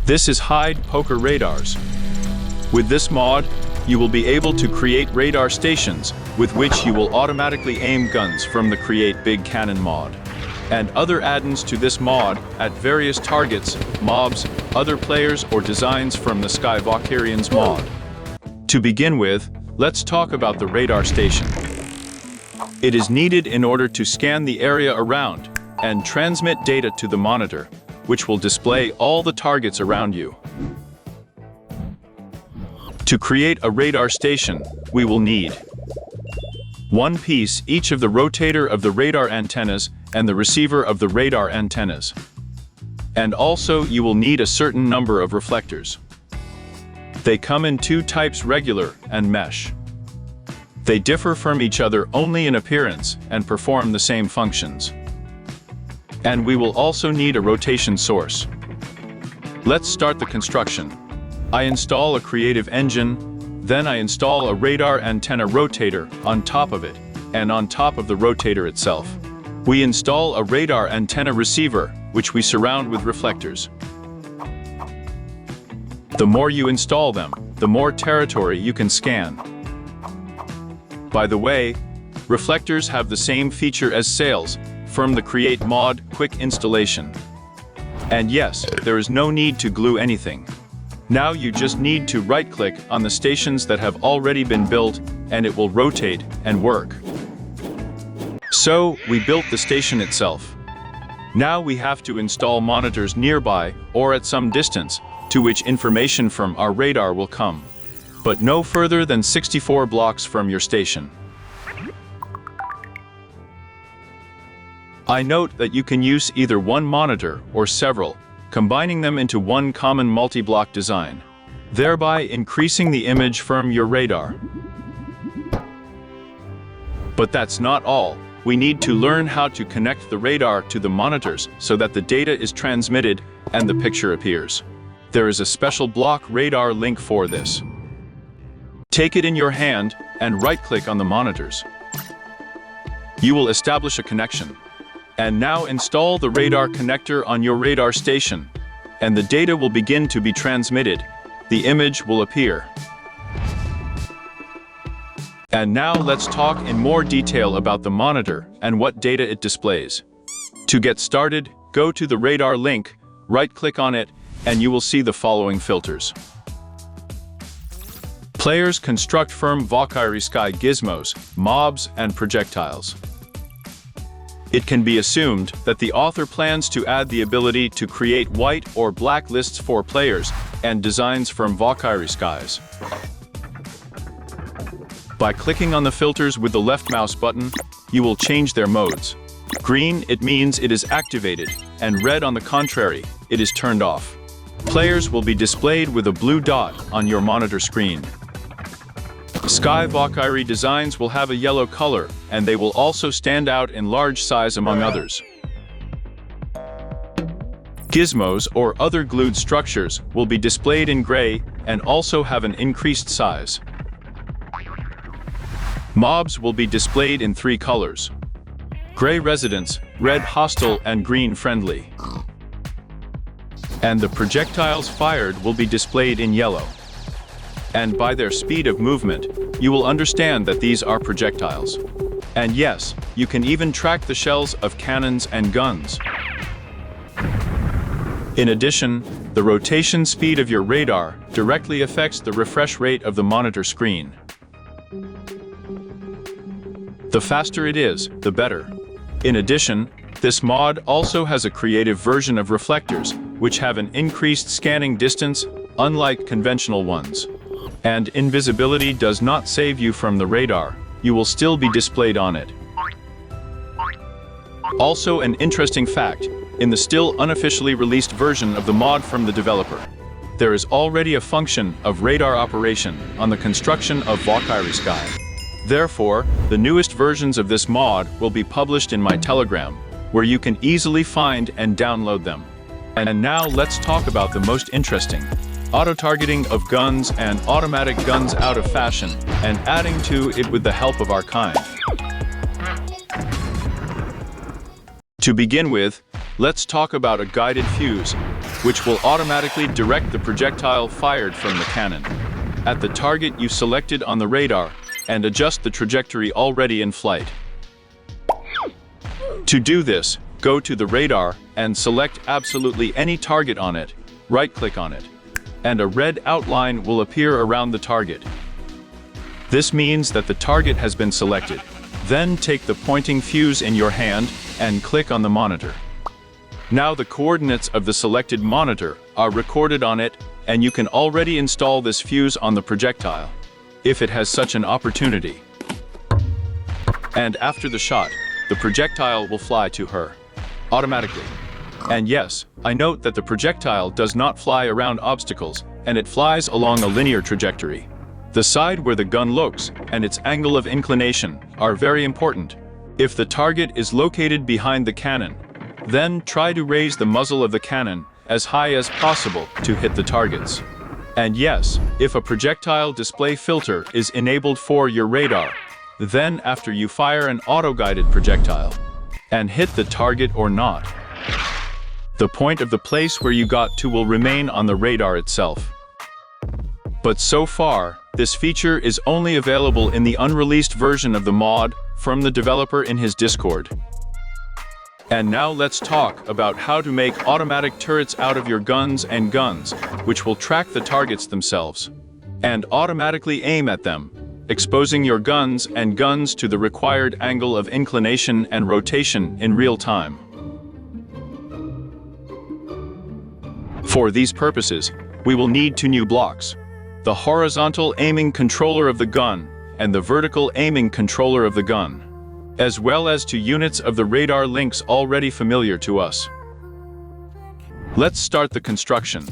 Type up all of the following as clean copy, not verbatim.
This is Hide Poker Radars. With this mod, you will be able to create radar stations with which you will automatically aim guns from the Create Big Cannon mod, and other add-ons to this mod at various targets, mobs, other players, or designs from the Valkyrien's mod. To begin with, let's talk about the radar station. It is needed in order to scan the area around and transmit data to the monitor, which will display all the targets around you. To create a radar station, we will need one piece each of the rotator of the radar antennas and the receiver of the radar antennas. And also you will need a certain number of reflectors. They come in two types: regular and mesh. They differ from each other only in appearance and perform the same functions. And we will also need a rotation source. Let's start the construction. I install a creative engine, then I install a radar antenna rotator on top of it, and on top of the rotator itself, we install a radar antenna receiver, which we surround with reflectors. The more you install them, the more territory you can scan. By the way, reflectors have the same feature as sails from the Create mod quick installation. And yes, there is no need to glue anything. Now you just need to right-click on the stations that have already been built, and it will rotate and work. So, we built the station itself. Now we have to install monitors nearby or at some distance, to which information from our radar will come, but no further than 64 blocks from your station. I note that you can use either one monitor or several, combining them into one common multi-block design, thereby increasing the image from your radar. But that's not all. We need to learn how to connect the radar to the monitors so that the data is transmitted and the picture appears. There is a special block radar link for this. Take it in your hand and right-click on the monitors. You will establish a connection. And now install the radar connector on your radar station, and the data will begin to be transmitted. The image will appear. And now let's talk in more detail about the monitor and what data it displays. To get started, go to the radar link, right-click on it, and you will see the following filters. Players construct from Valkyrien Sky gizmos, mobs, and projectiles. It can be assumed that the author plans to add the ability to create white or black lists for players and designs from Valkyrien Skies. By clicking on the filters with the left mouse button, you will change their modes. Green, it means it is activated, and red, on the contrary, it is turned off. Players will be displayed with a blue dot on your monitor screen. Sky Valkyrie designs will have a yellow color, and they will also stand out in large size among others. Gizmos or other glued structures will be displayed in gray and also have an increased size. Mobs will be displayed in three colors: gray residents, red hostile, and green friendly. And the projectiles fired will be displayed in yellow. And by their speed of movement, you will understand that these are projectiles. And yes, you can even track the shells of cannons and guns. In addition, the rotation speed of your radar directly affects the refresh rate of the monitor screen. The faster it is, the better. In addition, this mod also has a creative version of reflectors, which have an increased scanning distance, unlike conventional ones. And invisibility does not save you from the radar. You will still be displayed on it. Also, an interesting fact, in the still unofficially released version of the mod from the developer, there is already a function of radar operation on the construction of Valkyrien Sky. Therefore, the newest versions of this mod will be published in my Telegram, where you can easily find and download them. And now let's talk about the most interesting: auto-targeting of guns and automatic guns out of fashion, and adding to it with the help of our kind. To begin with, let's talk about a guided fuse. which will automatically direct the projectile fired from the cannon at the target you selected on the radar and adjust the trajectory already in flight. To do this, go to the radar and select absolutely any target on it, right-click on it, and a red outline will appear around the target. This means that the target has been selected. Then take the pointing fuse in your hand and click on the monitor. Now the coordinates of the selected monitor are recorded on it, and you can already install this fuse on the projectile, if it has such an opportunity. And after the shot, the projectile will fly to her, automatically. And yes, I note that the projectile does not fly around obstacles, and it flies along a linear trajectory. The side where the gun looks and its angle of inclination are very important. If the target is located behind the cannon, then try to raise the muzzle of the cannon as high as possible to hit the targets. And yes, if a projectile display filter is enabled for your radar, then after you fire an auto-guided projectile and hit the target or not, the point of the place where you got to will remain on the radar itself. But so far, this feature is only available in the unreleased version of the mod from the developer in his Discord. And now let's talk about how to make automatic turrets out of your guns, which will track the targets themselves and automatically aim at them, exposing your guns to the required angle of inclination and rotation in real time. For these purposes, we will need two new blocks: the horizontal aiming controller of the gun and the vertical aiming controller of the gun, as well as two units of the radar links already familiar to us. Let's start the construction.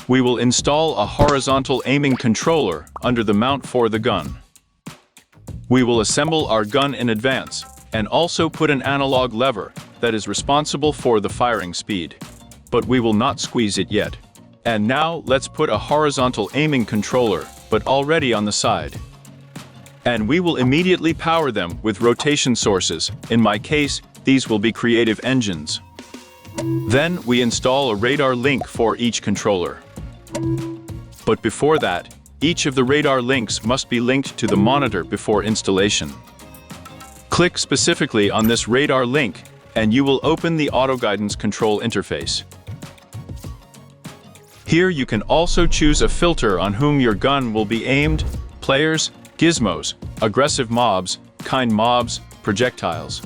We will install a horizontal aiming controller under the mount for the gun. We will assemble our gun in advance and also put an analog lever that is responsible for the firing speed, but we will not squeeze it yet. And now let's put a horizontal aiming controller, but already on the side. And we will immediately power them with rotation sources. In my case, these will be creative engines. Then we install a radar link for each controller. But before that, each of the radar links must be linked to the monitor before installation. Click specifically on this radar link, and you will open the auto guidance control interface. Here you can also choose a filter on whom your gun will be aimed: players, gizmos, aggressive mobs, kind mobs, projectiles.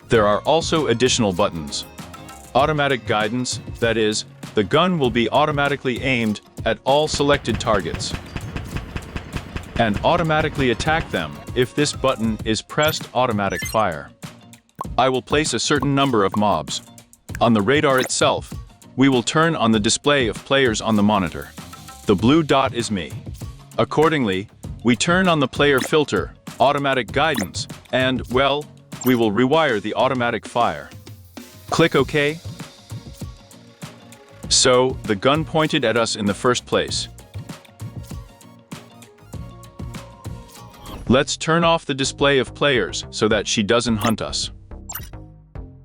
There are also additional buttons. Automatic guidance, that is, the gun will be automatically aimed at all selected targets and automatically attack them if this button is pressed. Automatic fire. I will place a certain number of mobs. On the radar itself, we will turn on the display of players on the monitor. The blue dot is me. Accordingly, we turn on the player filter, automatic guidance, and, well, we will rewire the automatic fire. Click OK. So, the gun pointed at us in the first place. Let's turn off the display of players so that she doesn't hunt us.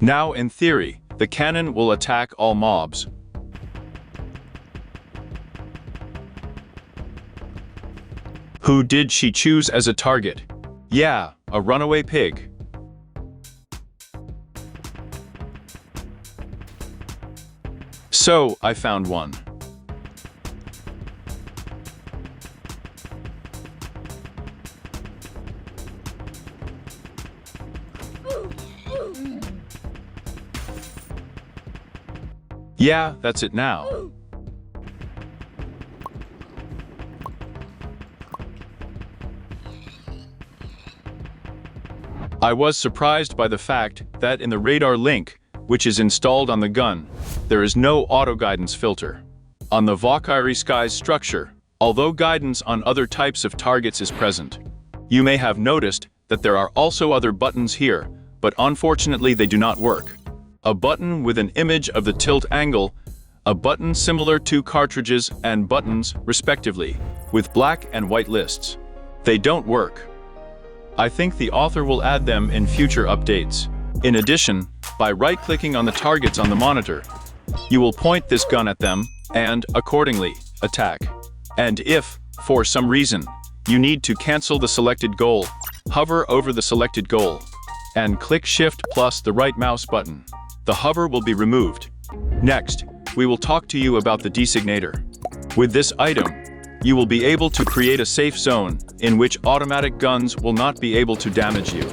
Now, in theory, the cannon will attack all mobs. Who did she choose as a target? Yeah, a runaway pig. So, I found one. Yeah, that's it now. I was surprised by the fact that in the radar link, which is installed on the gun, there is no auto-guidance filter. On the Valkyrien Skies structure, although guidance on other types of targets is present, you may have noticed that there are also other buttons here, but unfortunately they do not work. A button with an image of the tilt angle, a button similar to cartridges and buttons, respectively, with black and white lists. They don't work. I think the author will add them in future updates. In addition, by right-clicking on the targets on the monitor, You will point this gun at them and, accordingly, attack. And if, for some reason, you need to cancel the selected goal, hover over the selected goal and click Shift plus the right mouse button. The hover will be removed. Next, we will talk to you about the designator. With this item, you will be able to create a safe zone in which automatic guns will not be able to damage you.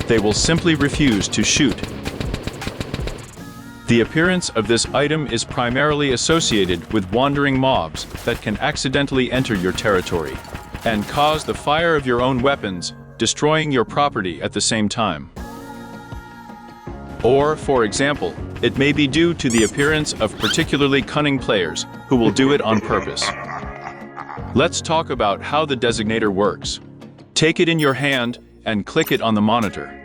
They will simply refuse to shoot. The appearance of this item is primarily associated with wandering mobs that can accidentally enter your territory and cause the fire of your own weapons, destroying your property at the same time. Or, for example, it may be due to the appearance of particularly cunning players who will do it on purpose. Let's talk about how the designator works. Take it in your hand and click it on the monitor.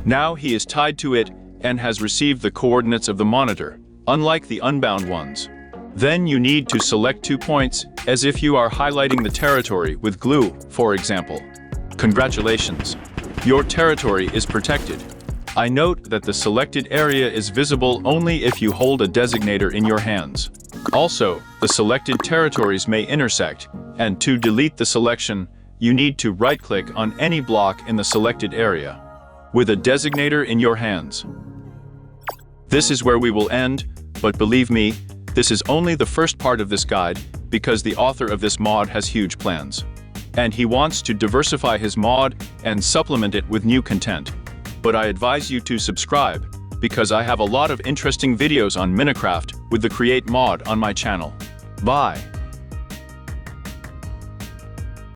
Now he is tied to it and has received the coordinates of the monitor, unlike the unbound ones. Then you need to select 2 points, as if you are highlighting the territory with glue, for example. Congratulations! Your territory is protected. I note that the selected area is visible only if you hold a designator in your hands. Also, the selected territories may intersect, and to delete the selection, you need to right-click on any block in the selected area, with a designator in your hands. This is where we will end, but believe me, this is only the first part of this guide because the author of this mod has huge plans. And he wants to diversify his mod and supplement it with new content. But I advise you to subscribe because I have a lot of interesting videos on Minecraft with the Create mod on my channel. Bye!